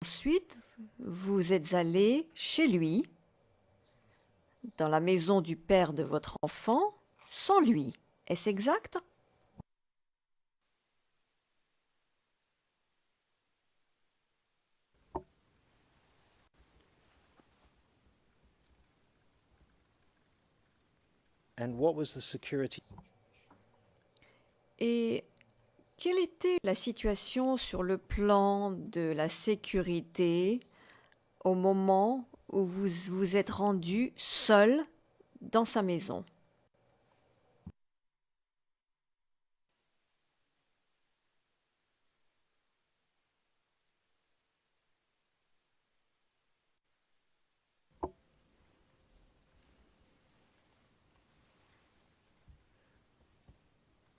Ensuite, vous êtes allé chez lui, dans la maison du père de votre enfant, sans lui. Est-ce exact? And what was the security? Et quelle était la situation sur le plan de la sécurité au moment où vous vous êtes rendu seul dans sa maison?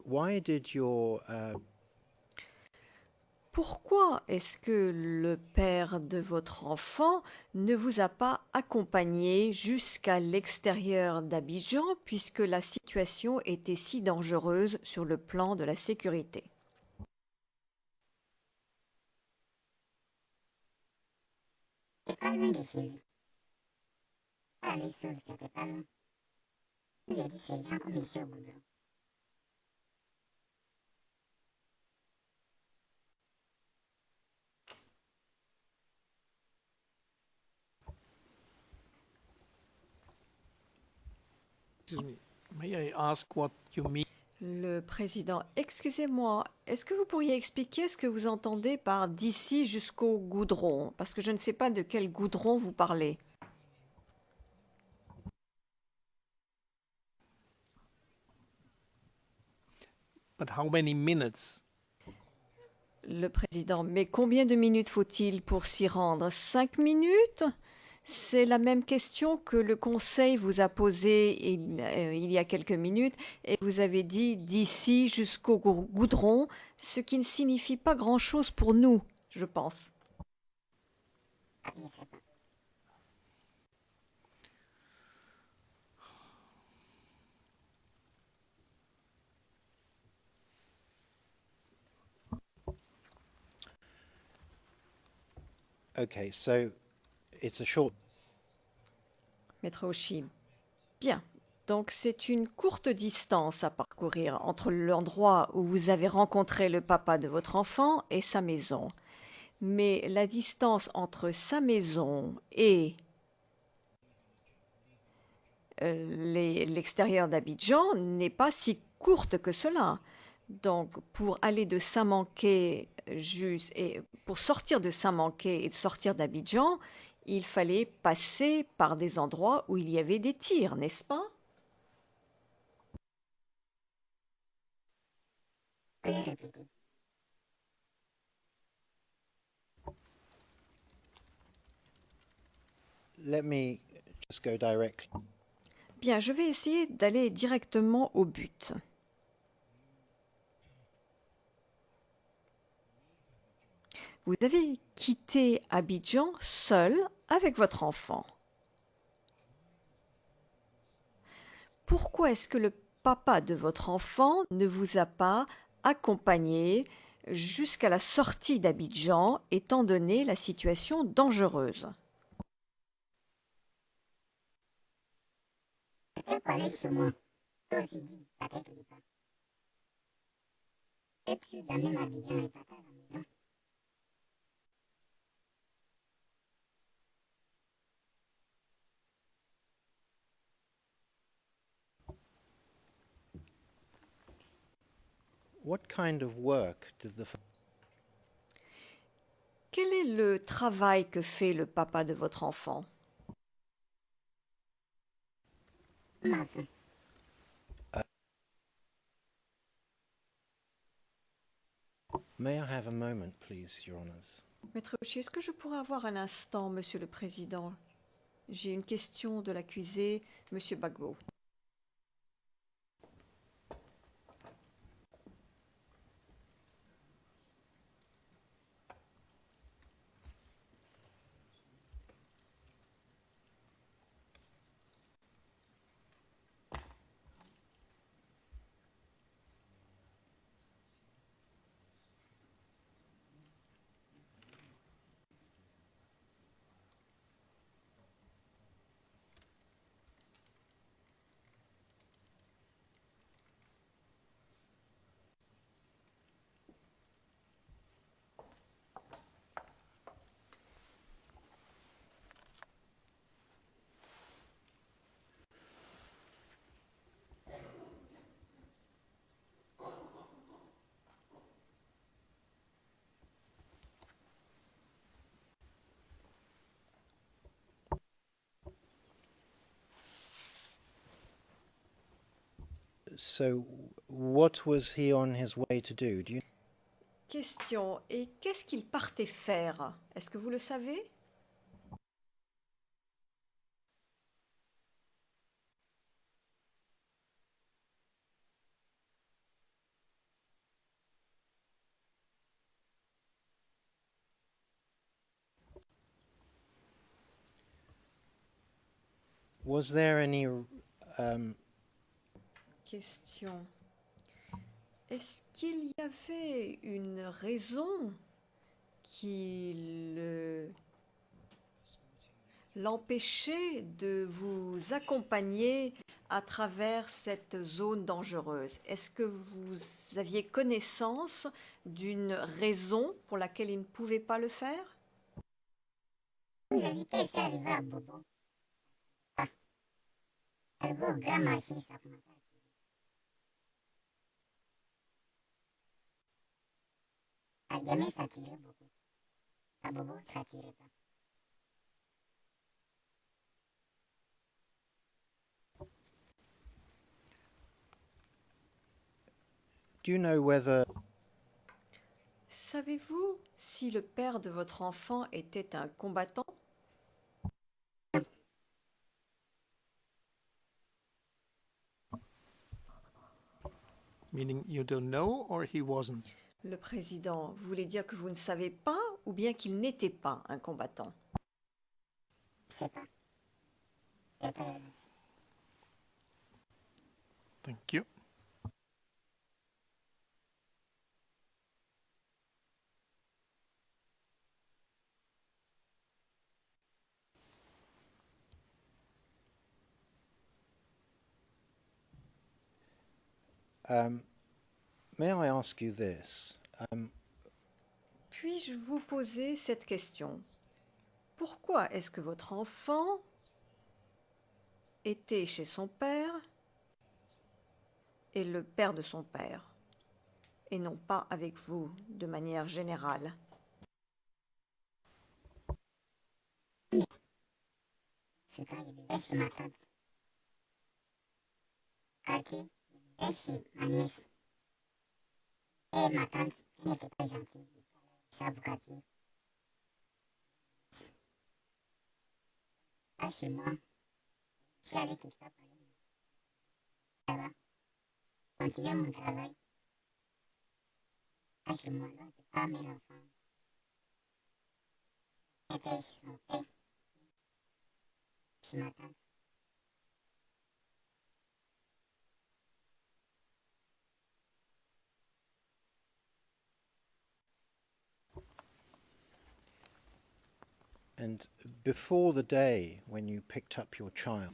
Why did your Pourquoi est-ce que le père de votre enfant ne vous a pas accompagné jusqu'à l'extérieur d'Abidjan puisque la situation était si dangereuse sur le plan de la sécurité? C'est pas loin de chez lui. Aller seul, c'était pas loin. Vous avez dit ces gens comme ici au goudron. Excuse me. May I ask what you mean? Le président, excusez-moi, est-ce que vous pourriez expliquer ce que vous entendez par d'ici jusqu'au goudron? Parce que je ne sais pas de quel goudron vous parlez. But how many minutes? Le président, mais combien de minutes faut-il pour s'y rendre? 5 minutes? C'est la même question que le Conseil vous a posée il y a quelques minutes et vous avez dit d'ici jusqu'au goudron, ce qui ne signifie pas grand-chose pour nous, je pense. Ah, je sais pas. okay, so it's a short Maître Oshie. Bien. Donc c'est une courte distance à parcourir entre l'endroit où vous avez rencontré le papa de votre enfant et sa maison. Mais la distance entre sa maison et l'extérieur d'Abidjan n'est pas si courte que cela. Donc, pour aller de Saint-Manqué et pour sortir de Saint-Manqué et de sortir d'Abidjan, il fallait passer par des endroits où il y avait des tirs, n'est-ce pas? Veuillez répéter. let me just go directly. Bien, je vais essayer d'aller directement au but. Vous avez quitté Abidjan seul avec votre enfant. Pourquoi est-ce que le papa de votre enfant ne vous a pas accompagné jusqu'à la sortie d'Abidjan, étant donné la situation dangereuse? C'était pour aller chez moi. Toi aussi dit, peut-être qu'il est pas. Et puis, la même Abidjan et papa à la maison. What kind of work does the Quel est le travail que fait le papa de votre enfant? Maçon. May I have a moment, please, Your Honours? Maître Oshie, est-ce que je pourrais avoir un instant, Monsieur le Président? J'ai une question de l'accusé, Monsieur Bagbo. So, what was he on his way to do? Do you? Question. Et qu'est-ce qu'il partait faire? Est-ce que vous le savez? Was there any Question. Est-ce qu'il y avait une raison qui l'empêchait de vous accompagner à travers cette zone dangereuse? Est-ce que vous aviez connaissance d'une raison pour laquelle il ne pouvait pas le faire? Vous avez dit qu'est-ce qui est arrivé à Bobo? Elle va au grand marché, ça commence à tirer. À Gamay, ça tirait beaucoup. À Bobo, ça tirait pas. do you know whether Savez-vous si le père de votre enfant était un combattant? Meaning you don't know or he wasn't? Le président voulait dire que vous ne savez pas ou bien qu'il n'était pas un combattant? Je sais pas. Je sais pas. Thank you. may I ask you this? Puis-je vous poser cette question? Pourquoi est-ce que votre enfant était chez son père et le père de son père, et non pas avec vous de manière générale? C'est quand il vivait chez ma tante. Cathy, il vivait chez ma nièce. Et ma tante, elle n'était pas gentille. Ça, pour Cathy. Pas chez moi. C'est avec qui tu vas parler. Là-bas. Continuer mon travail. Pas chez moi, là. C'est pas mes enfants. Elle était chez son père. Chez ma tante. And before the day when you picked up your child,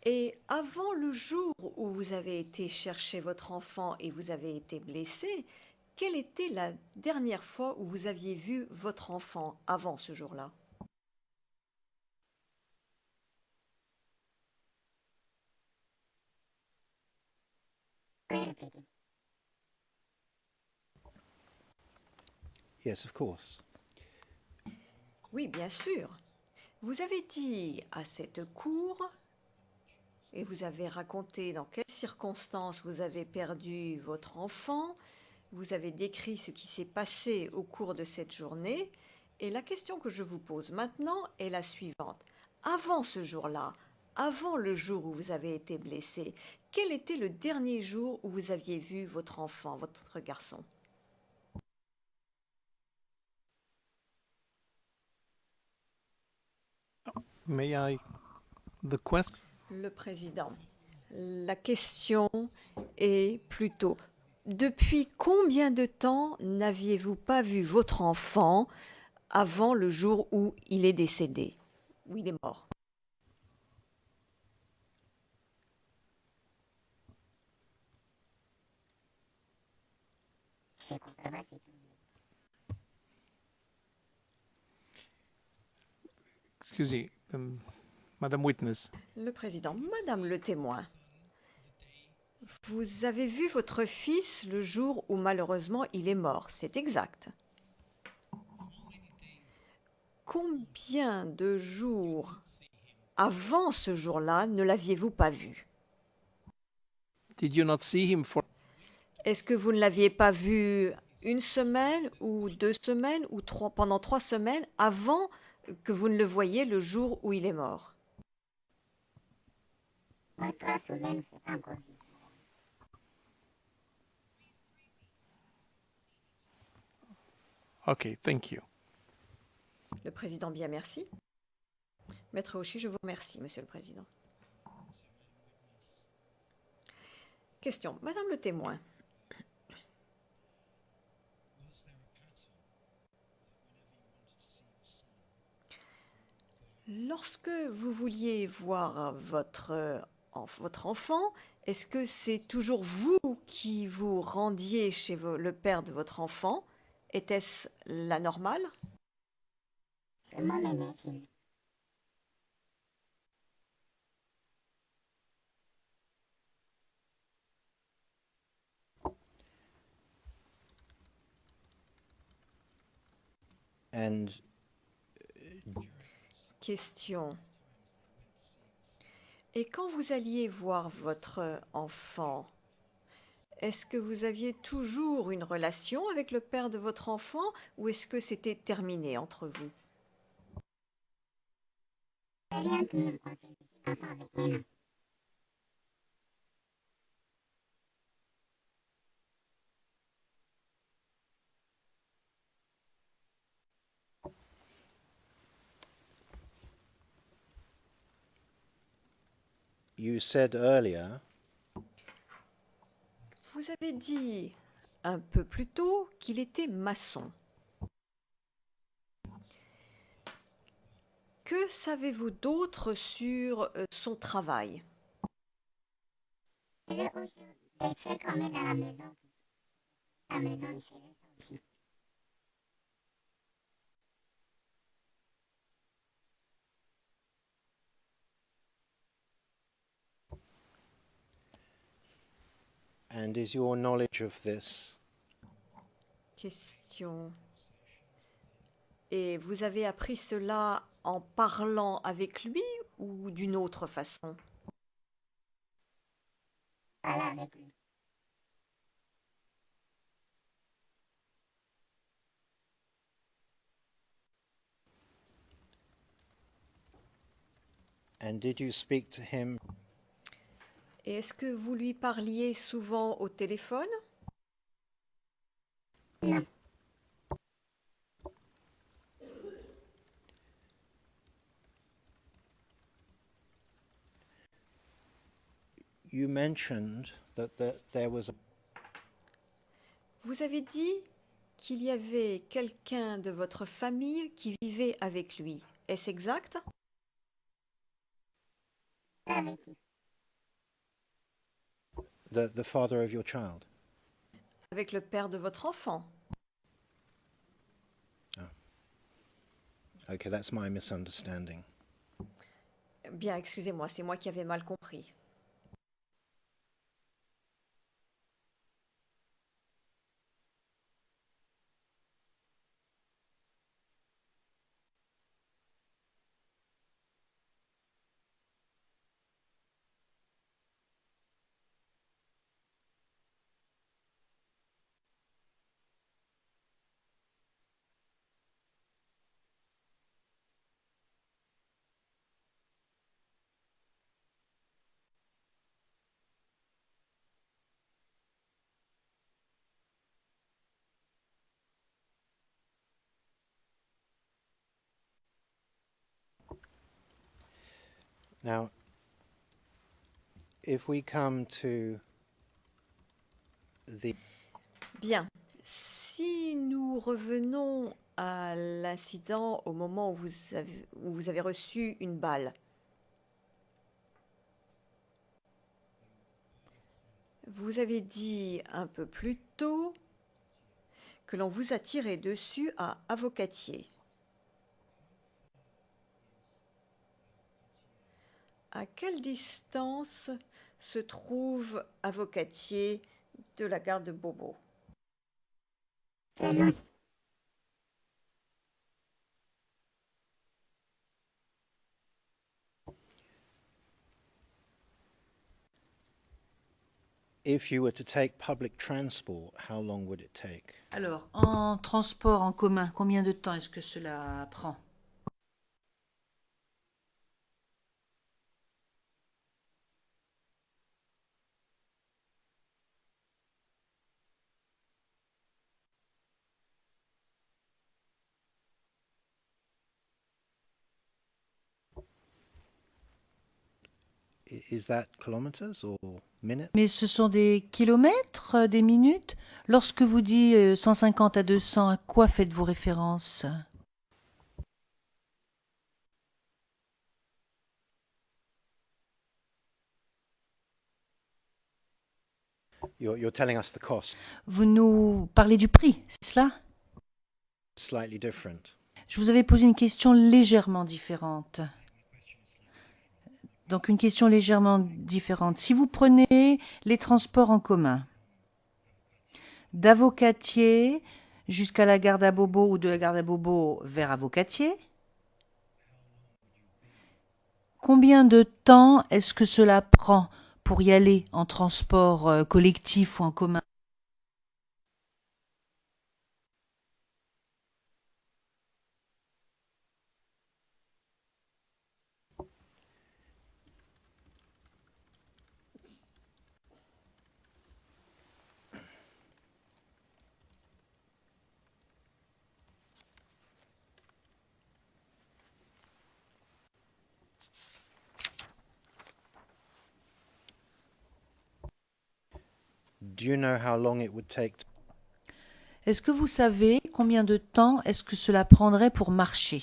Et avant le jour où vous avez été chercher votre enfant et vous avez été blessé, quelle était la dernière fois où vous aviez vu votre enfant avant ce jour-là? Oui, répétez. yes, of course. Oui, bien sûr. Vous avez dit à cette cour et vous avez raconté dans quelles circonstances vous avez perdu votre enfant. Vous avez décrit ce qui s'est passé au cours de cette journée. Et la question que je vous pose maintenant est la suivante. Avant ce jour-là, avant le jour où vous avez été blessé, quel était le dernier jour où vous aviez vu votre enfant, votre garçon? May I? The question. Le président. La question est plutôt, depuis combien de temps n'aviez-vous pas vu votre enfant avant le jour où il est décédé, où il est mort? Je comprends pas, c'est tout. Excuse me, Madam Witness. Le président. Madame le témoin, vous avez vu votre fils le jour où malheureusement il est mort, c'est exact. Combien de jours avant ce jour-là ne l'aviez-vous pas vu? Did you not see him for Est-ce que vous ne l'aviez pas vu une semaine ou 2 semaines ou pendant 3 semaines avant que vous ne le voyiez le jour où il est mort? Moi, 3 semaines, c'est pas encore vu. Okay, thank you. Le président, bien merci. Maître Auchy, je vous remercie, Monsieur le Président. Question. Madame le témoin. Lorsque vous vouliez voir votre enfant, est-ce que c'est toujours vous qui vous rendiez chez le père de votre enfant? Était-ce la normale? C'est moi-même, hein, chez lui. And Question. Et quand vous alliez voir votre enfant, est-ce que vous aviez toujours une relation avec le père de votre enfant ou est-ce que c'était terminé entre vous? Rien qui me concerne, c'est enfant avec un an. you said earlier Vous avez dit un peu plus tôt qu'il était maçon. Que savez-vous d'autre sur son travail? Et là, aujourd'hui, il fait quand même dans la maison. La maison, il fait ça aussi. and is your knowledge of this Question. Et vous avez appris cela en parlant avec lui ou d'une autre façon? Parle avec lui. and did you speak to him Et est-ce que vous lui parliez souvent au téléphone? Non. you mentioned that there was Vous avez dit qu'il y avait quelqu'un de votre famille qui vivait avec lui. Est-ce exact? Avec qui? the father of your child. Avec le père de votre enfant. Okay, that's my misunderstanding. Bien, excusez-moi, c'est moi qui avais mal compris. Now, if we come to the Bien. Si nous revenons à l'incident au moment où vous avez reçu une balle, vous avez dit un peu plus tôt que l'on vous a tiré dessus à Avocatier. À quelle distance se trouve Avocatier de la gare de Beauvau? C'est loin. if you were to take public transport, how long would it take? Alors, en transport en commun, combien de temps est-ce que cela prend? Is that kilometers or minutes? Mais ce sont des kilomètres, des minutes? Lorsque vous dites 150 à 200, à quoi faites-vous référence? You're telling us the cost. Vous nous parlez du prix, c'est cela? Slightly different. Je vous avais posé une question légèrement différente. Donc une question légèrement différente. Si vous prenez les transports en commun, d'Avocatier jusqu'à la gare d'Abobo ou de la gare d'Abobo vers Avocatier, combien de temps est-ce que cela prend pour y aller en transport collectif ou en commun? Do you know how long it would take? Est-ce que vous savez combien de temps est-ce que cela prendrait pour marcher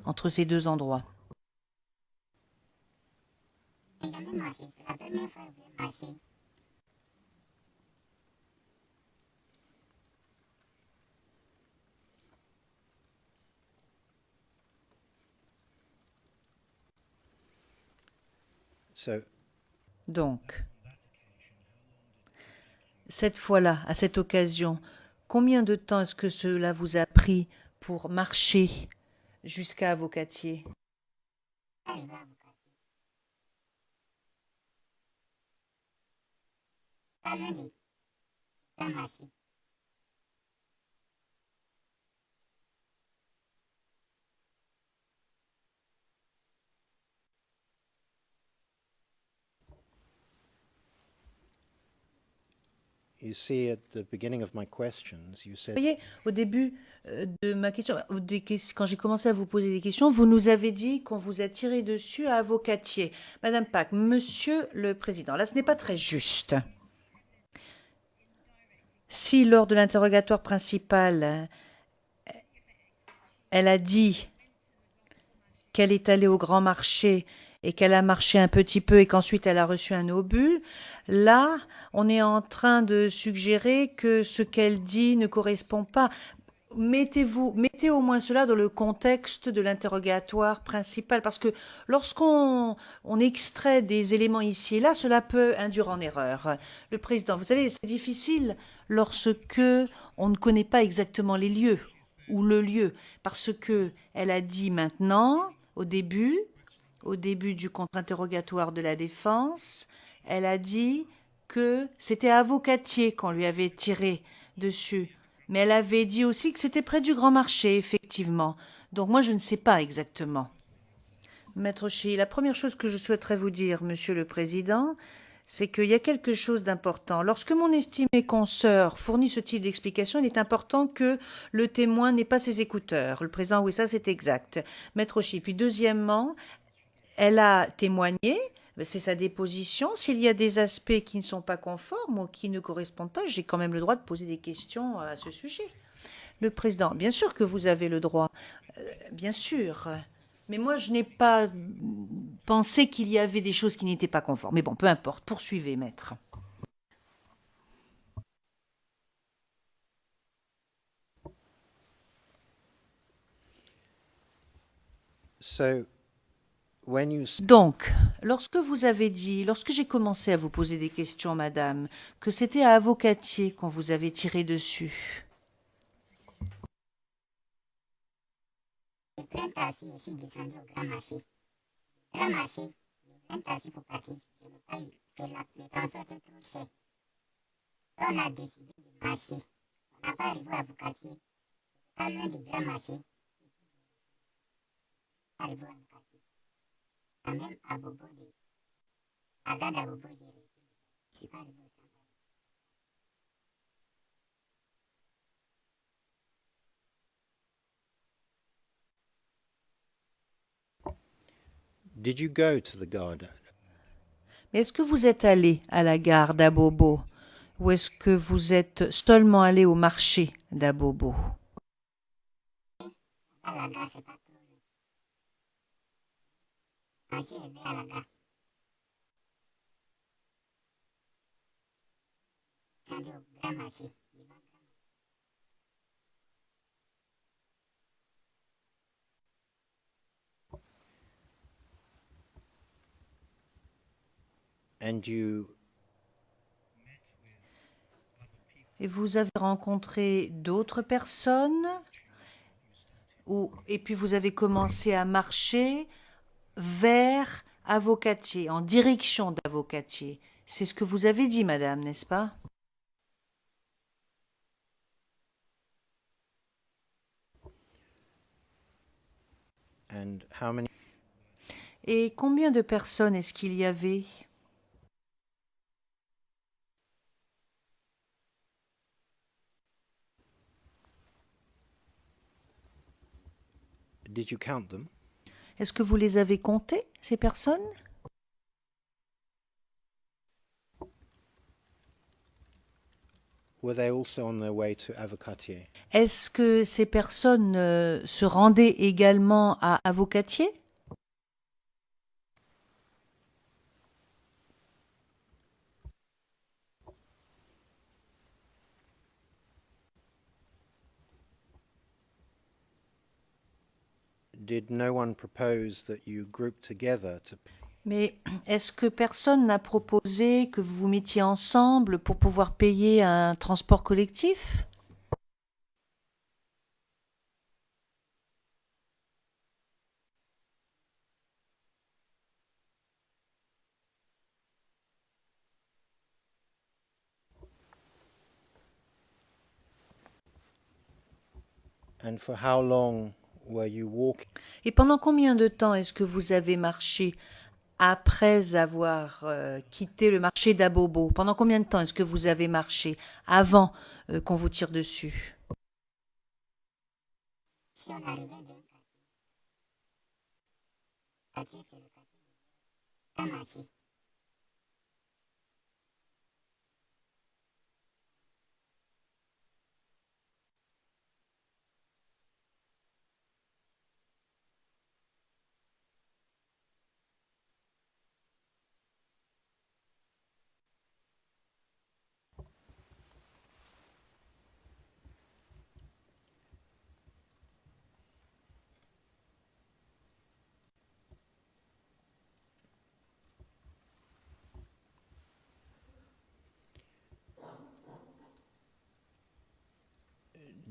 entre ces deux endroits? J'ai jamais marché, c'est la première fois que je vais marcher. So Donc, cette fois-là, à cette occasion, combien de temps est-ce que cela vous a pris pour marcher jusqu'à Avocatier? Arrivé à Bukati. Pas loin de pas marcher. you see, at the beginning of my questions, you Vous said voyez, au début de ma question, quand j'ai commencé à vous poser des questions, vous nous avez dit qu'on vous a tiré dessus à Avocatier. Madame Pack, Monsieur le Président, là ce n'est pas très juste. Si lors de l'interrogatoire principal, elle a dit qu'elle est allée au grand marché et qu'elle a marché un petit peu et qu'ensuite elle a reçu un obus, là, on est en train de suggérer que ce qu'elle dit ne correspond pas. Mettez au moins cela dans le contexte de l'interrogatoire principal, parce que lorsqu'on extrait des éléments ici et là, cela peut induire en erreur. Le président, vous savez, c'est difficile lorsque on ne connaît pas exactement les lieux ou le lieu, parce que elle a dit maintenant, au début du contre-interrogatoire de la défense, elle a dit que c'était à Avocatier qu'on lui avait tiré dessus. Mais elle avait dit aussi que c'était près du Grand Marché, effectivement. Donc moi, je ne sais pas exactement. Maître Chi, la première chose que je souhaiterais vous dire, Monsieur le Président, c'est qu'il y a quelque chose d'important. Lorsque mon estimé consoeur fournit ce type d'explication, il est important que le témoin n'ait pas ses écouteurs. Le président, oui, ça c'est exact. Maître Chi. Puis deuxièmement, elle a témoigné, c'est sa déposition. S'il y a des aspects qui ne sont pas conformes ou qui ne correspondent pas, j'ai quand même le droit de poser des questions à ce sujet. Le président, bien sûr que vous avez le droit, bien sûr. Mais moi, je n'ai pas pensé qu'il y avait des choses qui n'étaient pas conformes. Mais bon, peu importe, poursuivez, maître. so. When you Donc, lorsque j'ai commencé à vous poser des questions, madame, que c'était à Avocatier qu'on vous avait tiré dessus. J'ai pris un taxi et suis descendu au Grand Marché. Grand Marché, j'ai pris un taxi pour partir. Je n'ai pas eu. C'est là, le transport était trop cher. On a décidé de marcher. On n'a pas arrivé à Bukati. Pas loin du grand marché. Arrivé à Bukati. Quand même à Bobo, à Gare d'Abobo, j'ai réussi. Je suis pas arrivé au centre. Did you go to the garden? Mais est-ce que vous êtes allé à la gare d'Abobo ou est-ce que vous êtes seulement allé au marché d'Abobo? À la gare, c'est pas trop loin. Marcher est bien à la gare. C'est allé au grand marché. And you Et vous avez rencontré d'autres personnes et puis vous avez commencé à marcher vers Avocatier, en direction d'Avocatier. C'est ce que vous avez dit, madame, n'est-ce pas? and how many? Et combien de personnes est-ce qu'il y avait? Did you count them? Est-ce que vous les avez comptées, ces personnes? Were they also on their way to Avocatier? Est-ce que ces personnes se rendaient également à Avocatier? Did no one propose that you group together to? Mais est-ce que personne n'a proposé que vous vous mettiez ensemble pour pouvoir payer un transport collectif? And for how long were you walking? Et pendant combien de temps est-ce que vous avez marché après avoir quitté le marché d'Abobo? Pendant combien de temps est-ce que vous avez marché avant qu'on vous tire dessus? Si on arrivait d'un quartier, c'est le quartier du grand marché.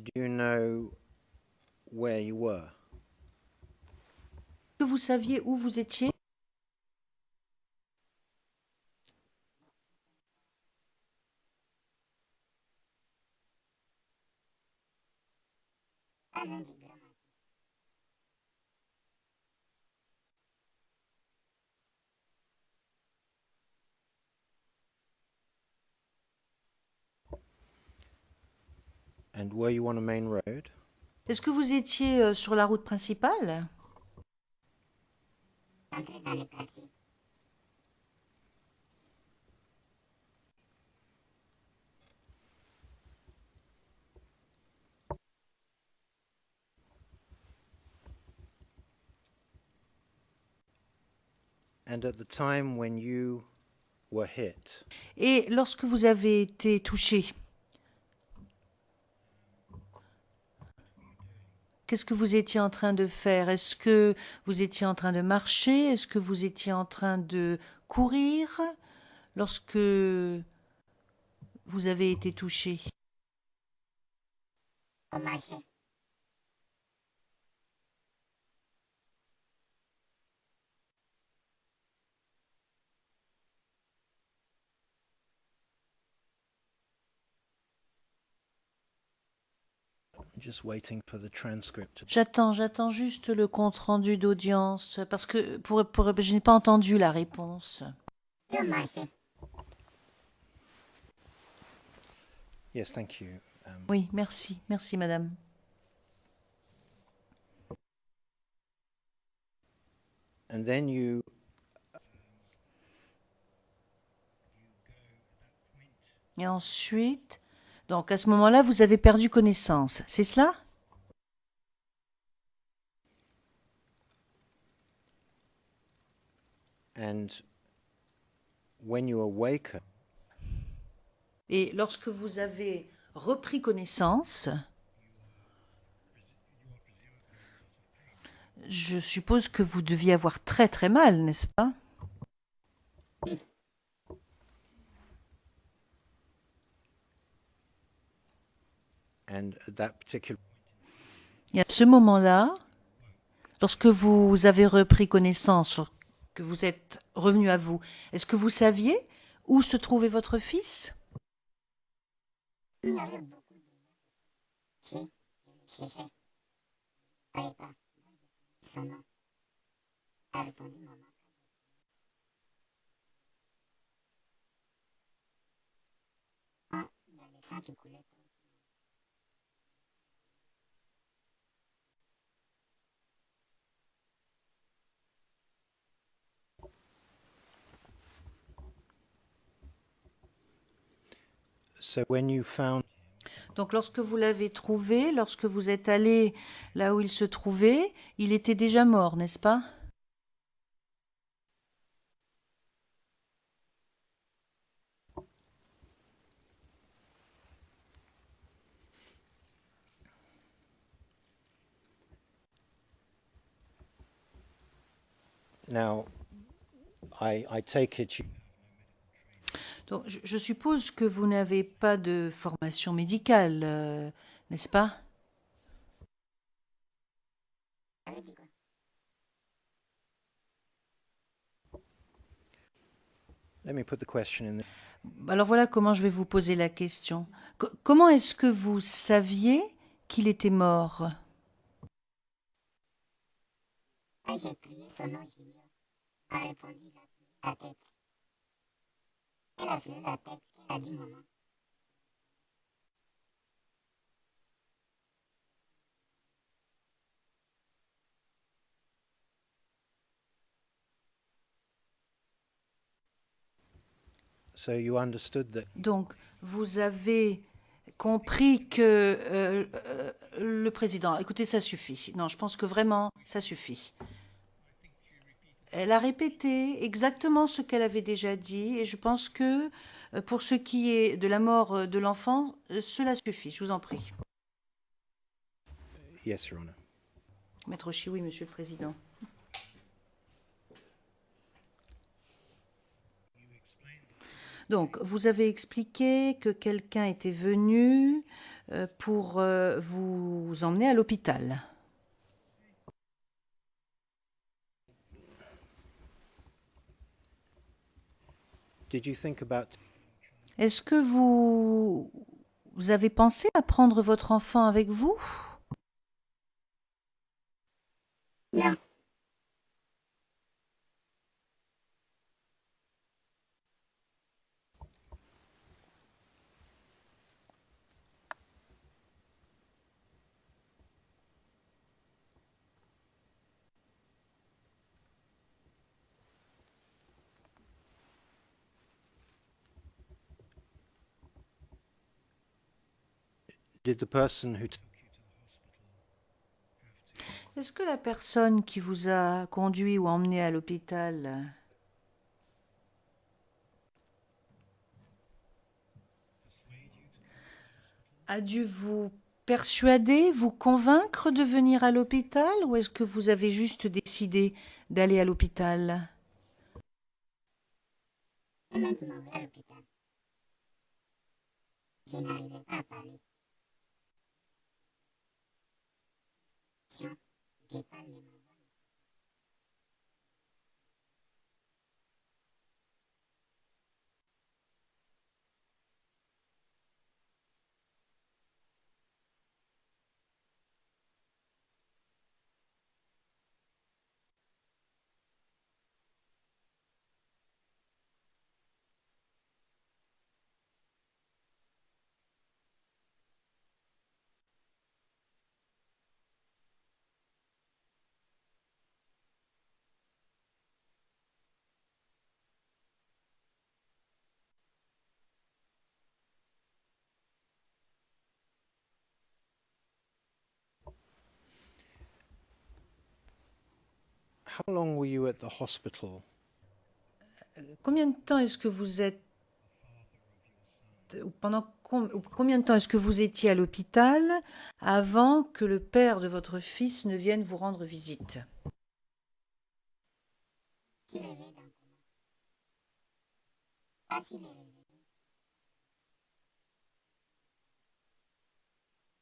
Do you know where you were? Que vous saviez où vous étiez? Pas loin du grand marché. And were you on a main road? Est-ce que vous étiez sur la route principale? Entrer dans le quartier. And at the time when you were hit, Et lorsque vous avez été touché, qu'est-ce que vous étiez en train de faire? Est-ce que vous étiez en train de marcher? Est-ce que vous étiez en train de courir lorsque vous avez été touché? On marchait. Just waiting for the transcript. J'attends juste le compte-rendu d'audience parce que je n'ai pas entendu la réponse. Io marché. Yes, thank you. Oui, merci, merci madame. And then you Et ensuite, donc à ce moment-là, vous avez perdu connaissance, c'est cela? and when you awaken, Et lorsque vous avez repris connaissance, je suppose que vous deviez avoir très très mal, n'est-ce pas? and at that particular Et à ce moment-là, lorsque vous avez repris connaissance, que vous êtes revenu à vous, est-ce que vous saviez où se trouvait votre fils? Il y avait beaucoup de gens qui cherchaient. Je ne savais pas son nom. Elle a répondu maman. Ah, il y a le sang qui coulait. so when you found Donc lorsque vous l'avez trouvé, lorsque vous êtes allé là où il se trouvait, il était déjà mort, n'est-ce pas? now I take it you Donc je suppose que vous n'avez pas de formation médicale, n'est-ce pas? Elle avait dit quoi? let me put the question in the, Alors voilà comment je vais vous poser la question. Comment est-ce que vous saviez qu'il était mort? Ah, j'ai crié son nom, Julien. Elle a répondu, il a suivi la tête. Elle a suivi la tête. Elle a dit maman. so you understood that Donc vous avez compris que le président... Écoutez, ça suffit. Non, je pense que vraiment, ça suffit. Elle a répété exactement ce qu'elle avait déjà dit et je pense que pour ce qui est de la mort de l'enfant, cela suffit. Je vous en prie. yes, Your Honor. Maître Chi, oui, Monsieur le Président. Donc, vous avez expliqué que quelqu'un était venu pour vous emmener à l'hôpital. Did you think about Est-ce que vous avez pensé à prendre votre enfant avec vous? Non. did the person who Est-ce que la personne qui vous a conduit ou emmené à l'hôpital a dû vous persuader, vous convaincre de venir à l'hôpital ou est-ce que vous avez juste décidé d'aller à l'hôpital? Elle m'a dit m'envoyer à l'hôpital. Je n'arrivais pas à parler. Sinon, j'ai pas le mémoire. how long were you at the hospital Combien de temps est-ce que vous êtes ou ou combien de temps est-ce que vous étiez à l'hôpital avant que le père de votre fils ne vienne vous rendre visite? s'il réveille d'un coma. Pas s'il est réveillé.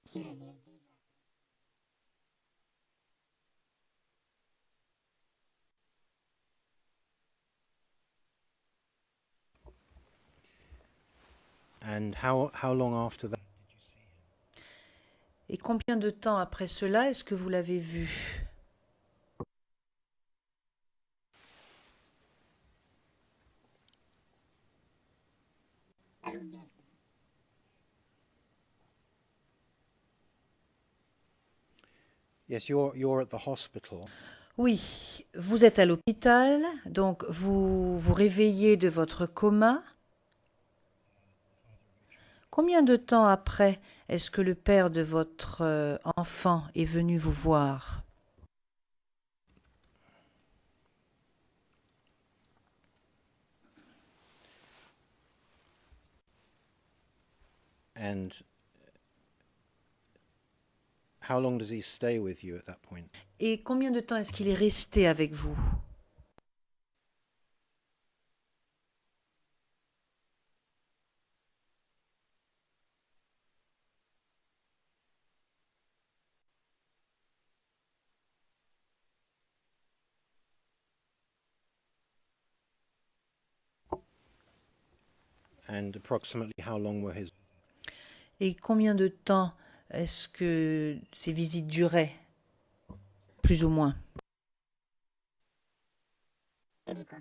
S'il réveille déjà. and how long after that? Et combien de temps après cela est-ce que vous l'avez vu? Alors bien sûr. Yes, you're at the hospital. Oui, vous êtes à l'hôpital, donc vous vous réveillez de votre coma. Combien de temps après est-ce que le père de votre enfant est venu vous voir? And how long does he stay with you at that point? Et combien de temps est-ce qu'il est resté avec vous? And approximately how long were his? Et combien de temps est-ce que ces visites duraient? Plus ou moins. Et dit quoi?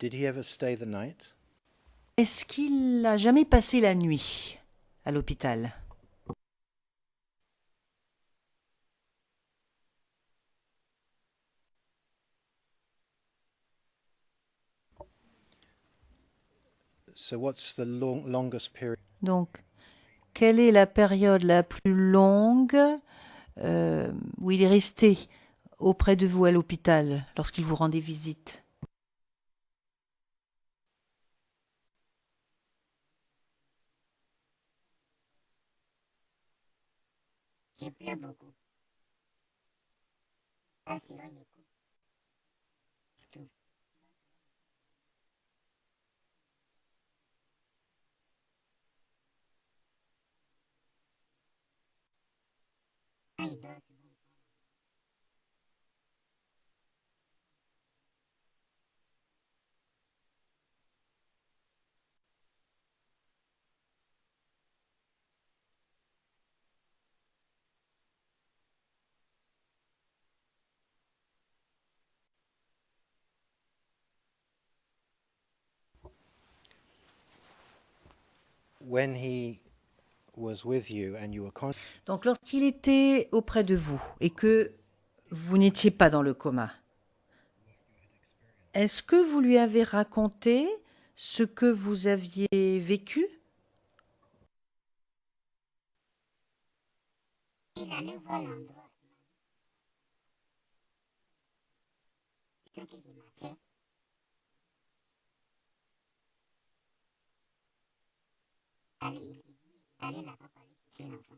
Did he ever stay the night? Est-ce qu'il n'a jamais passé la nuit à l'hôpital? So what's the longest period? Donc, quelle est la période la plus longue où il est resté auprès de vous à l'hôpital lorsqu'il vous rendait visite? J'ai pleuré beaucoup. Pas si loin du coup. C'est tout. Ah, il dort, c'est bon. When he was with you and you were Donc, lorsqu'il était auprès de vous et que vous n'étiez pas dans le coma, est-ce que vous lui avez raconté ce que vous aviez vécu? Il allait voir l'endroit. Ce que je marchais. Allez là-bas pour aller chercher l'enfant.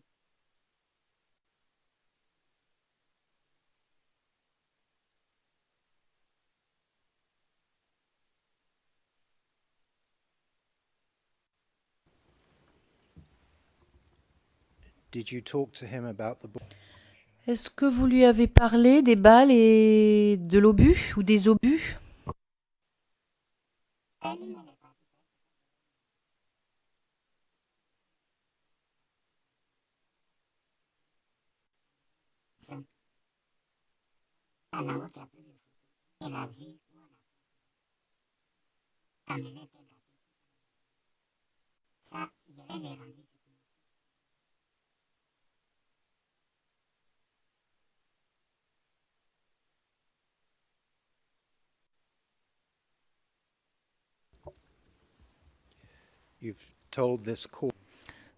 did you talk to him about the book? Est-ce que vous lui avez parlé des balles et de l'obus ou des obus? Elle ne l'est pas. Ça. En haut, qui a pris le photo. Et la vie où on a fait. La maison était gâtée. Ça, je les ai rendus. You've told this court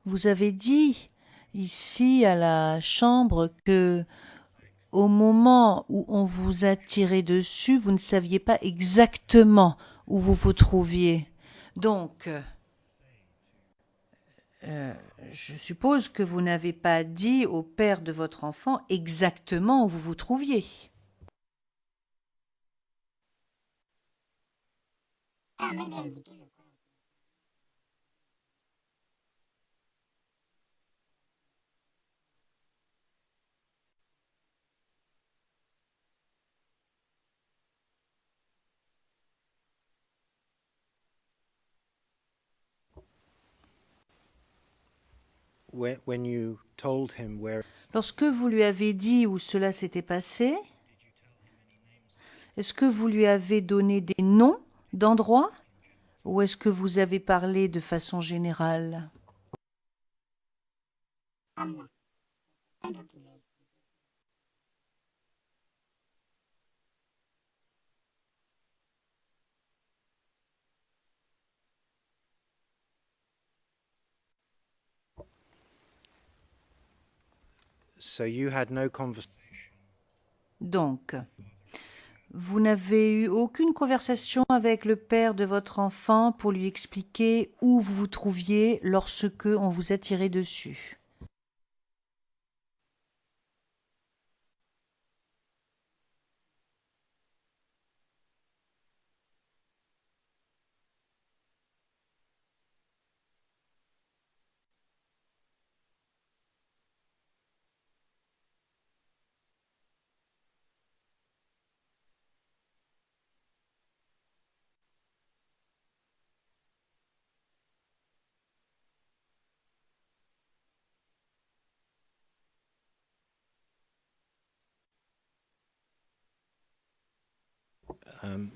Vous avez dit ici à la chambre que au moment où on vous a tiré dessus, vous ne saviez pas exactement où vous vous trouviez. Donc, je suppose que vous n'avez pas dit au père de votre enfant exactement où vous vous trouviez. Ahmed a indiqué le point. When you told him where, Lorsque vous lui avez dit où cela s'était passé, est-ce que vous lui avez donné des noms d'endroits ou est-ce que vous avez parlé de façon générale? Amna. Un document. so you had no conversation. Donc, vous n'avez eu aucune conversation avec le père de votre enfant pour lui expliquer où vous vous trouviez lorsque on vous a tiré dessus.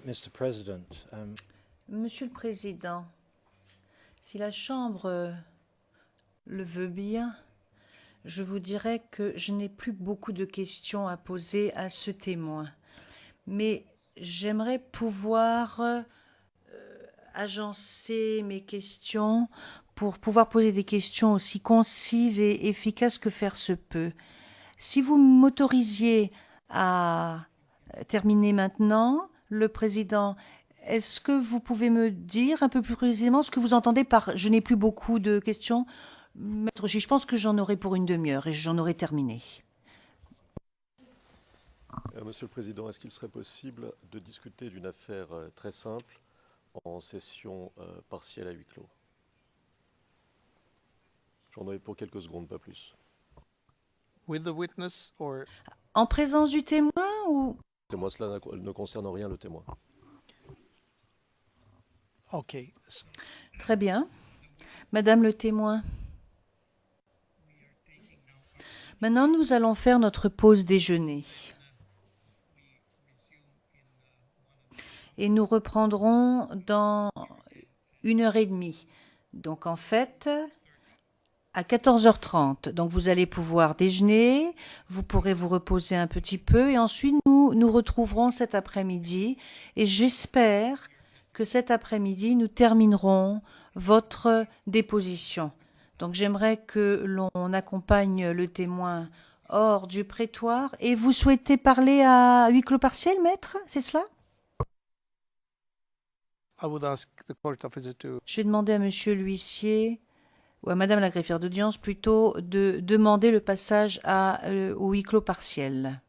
Mr. President, Monsieur le Président, si la Chambre le veut bien, je vous dirais que je n'ai plus beaucoup de questions à poser à ce témoin. Mais j'aimerais pouvoir agencer mes questions pour pouvoir poser des questions aussi concises et efficaces que faire se peut. Si vous m'autorisiez à terminer maintenant, le Président, est-ce que vous pouvez me dire un peu plus précisément ce que vous entendez par « je n'ai plus beaucoup de questions » Maître J, je pense que j'en aurai pour une demi-heure et j'en aurai terminé. Monsieur le Président, est-ce qu'il serait possible de discuter d'une affaire très simple en session partielle à huis clos? J'en aurai pour quelques secondes, pas plus. With the witness or En présence du témoin ou... Moi, cela ne concerne en rien le témoin. okay. Très bien. Madame le témoin. Maintenant, nous allons faire notre pause déjeuner. Et nous reprendrons dans 1h30. Donc, en fait, à 14h30. Donc, vous allez pouvoir déjeuner, vous pourrez vous reposer un petit peu et ensuite, nous retrouverons cet après-midi. Et j'espère que cet après-midi, nous terminerons votre déposition. Donc, j'aimerais que l'on accompagne le témoin hors du prétoire. Et vous souhaitez parler à huis clos partiel, maître? C'est cela? I would ask the court officer to Je vais demander à monsieur l'huissier, ou à madame la greffière d'audience plutôt, de demander le passage au huis clos partiel.